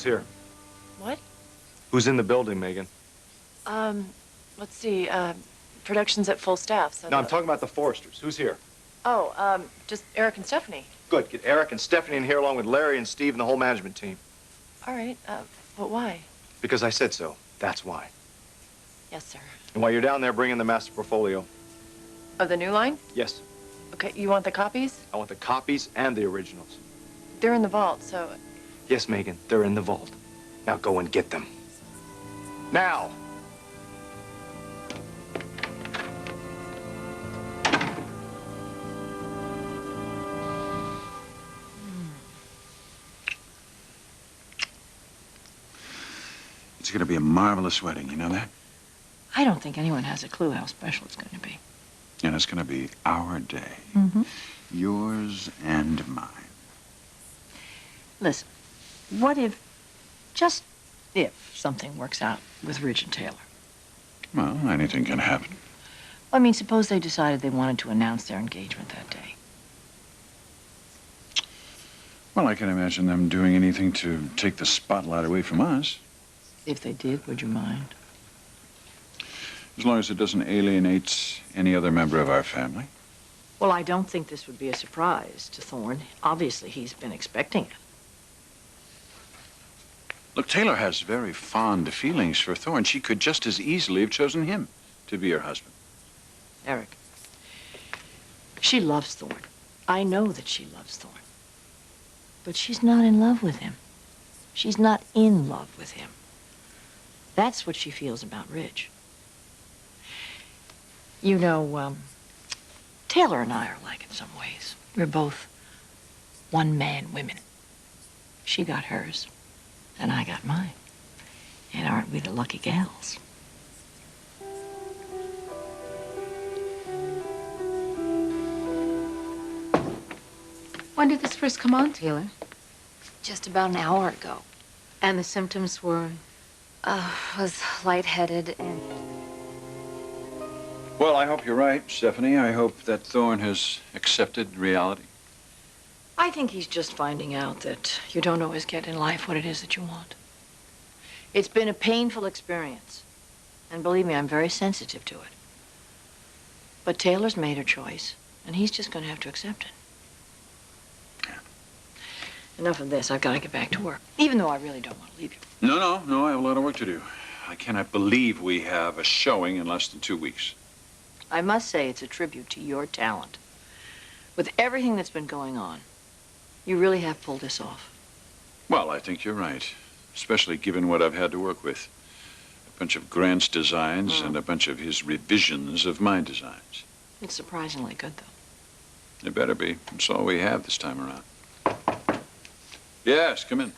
here? What? Who's in the building, Megan? Let's see, production's at full staff, so... No, I'm talking about the Forresters. Who's here? Oh, just Eric and Stephanie. Good. Get Eric and Stephanie in here along with Larry and Steve and the whole management team. All right, but why? Because I said so. That's why. Yes, sir. And while you're down there, bring in the master portfolio. Of the new line? Yes. Okay, you want the copies? I want the copies and the originals. They're in the vault, so... Yes, Megan, they're in the vault. Now go and get them. Now! It's going to be a marvelous wedding, you know that? I don't think anyone has a clue how special it's going to be. And it's going to be our day. Mm-hmm. Yours and mine. Listen, what if, just if, something works out with Ridge and Taylor? Well, anything can happen. I mean, suppose they decided they wanted to announce their engagement that day. Well, I can imagine them doing anything to take the spotlight away from us. If they did, would you mind? As long as it doesn't alienate any other member of our family. Well, I don't think this would be a surprise to Thorne. Obviously, he's been expecting it. Look, Taylor has very fond feelings for Thorne. She could just as easily have chosen him to be her husband. Eric, she loves Thorne. I know that she loves Thorne. But she's not in love with him. She's not in love with him. That's what she feels about Ridge. You know, Taylor and I are alike in some ways. We're both one-man women. She got hers, and I got mine. And aren't we the lucky gals? When did this first come on, Taylor? Just about an hour ago. And the symptoms were? Was lightheaded and... Well, I hope you're right, Stephanie. I hope that Thorne has accepted reality. I think he's just finding out that you don't always get in life what it is that you want. It's been a painful experience. And believe me, I'm very sensitive to it. But Taylor's made her choice, and he's just going to have to accept it. Enough of this. I've got to get back to work, even though I really don't want to leave you. No, I have a lot of work to do. I cannot believe we have a showing in less than 2 weeks. I must say it's a tribute to your talent. With everything that's been going on, you really have pulled this off. Well, I think you're right, especially given what I've had to work with. A bunch of Grant's designs and a bunch of his revisions of my designs. It's surprisingly good, though. It better be. It's all we have this time around. Yes, come in.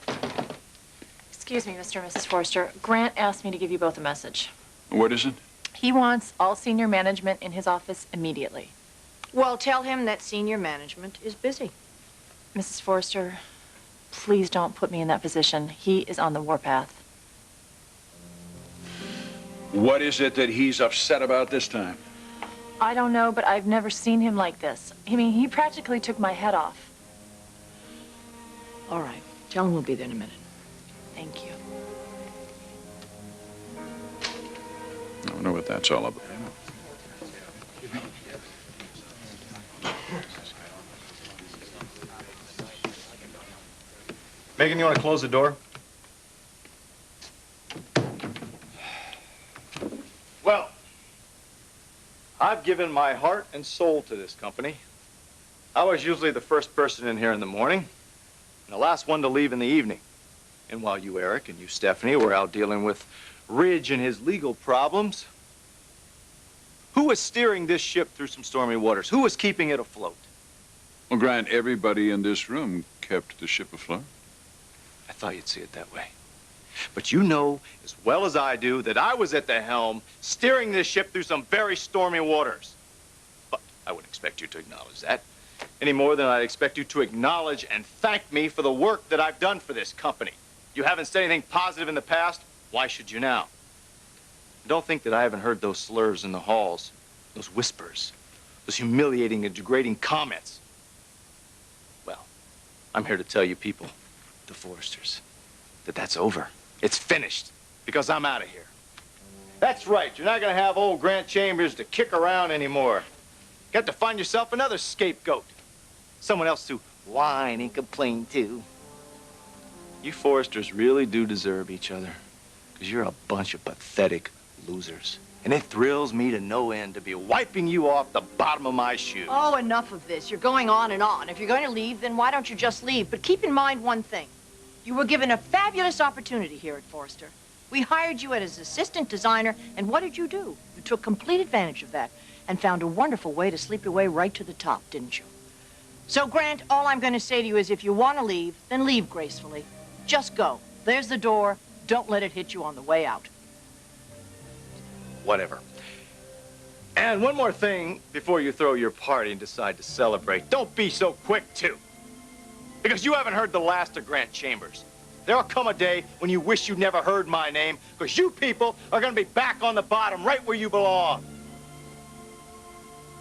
Excuse me, Mr. and Mrs. Forrester. Grant asked me to give you both a message. What is it? He wants all senior management in his office immediately. Well, tell him that senior management is busy. Mrs. Forrester, please don't put me in that position. He is on the warpath. What is it that he's upset about this time? I don't know, but I've never seen him like this. I mean, he practically took my head off. All right. Tell him we'll be there in a minute. Thank you. I wonder what that's all about. Megan, you want to close the door? Well, I've given my heart and soul to this company. I was usually the first person in here in the morning, and the last one to leave in the evening. And while you, Eric, and you, Stephanie, were out dealing with Ridge and his legal problems, who was steering this ship through some stormy waters? Who was keeping it afloat? Well, Grant, everybody in this room kept the ship afloat. I thought you'd see it that way. But you know as well as I do that I was at the helm steering this ship through some very stormy waters. But I wouldn't expect you to acknowledge that any more than I'd expect you to acknowledge and thank me for the work that I've done for this company. You haven't said anything positive in the past. Why should you now? Don't think that I haven't heard those slurs in the halls, those whispers, those humiliating and degrading comments. Well, I'm here to tell you people, the Forresters, that that's over. It's finished, because I'm out of here. That's right, you're not gonna have old Grant Chambers to kick around anymore. You got to find yourself another scapegoat. Someone else to whine and complain to. You Forresters really do deserve each other, because you're a bunch of pathetic losers. And it thrills me to no end to be wiping you off the bottom of my shoes. Oh, enough of this. You're going on and on. If you're going to leave, then why don't you just leave? But keep in mind one thing. You were given a fabulous opportunity here at Forrester. We hired you as assistant designer, and what did you do? You took complete advantage of that and found a wonderful way to sleep your way right to the top, didn't you? So, Grant, all I'm going to say to you is if you want to leave, then leave gracefully. Just go. There's the door. Don't let it hit you on the way out. Whatever. And one more thing before you throw your party and decide to celebrate. Don't be so quick, too. Because you haven't heard the last of Grant Chambers. There'll come a day when you wish you never heard my name, because you people are going to be back on the bottom, right where you belong.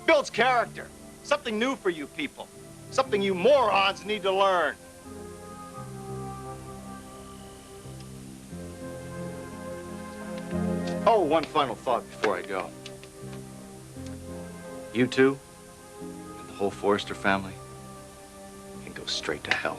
Builds character. Something new for you people. Something you morons need to learn. Oh, one final thought before I go. You two, and the whole Forrester family, can go straight to hell.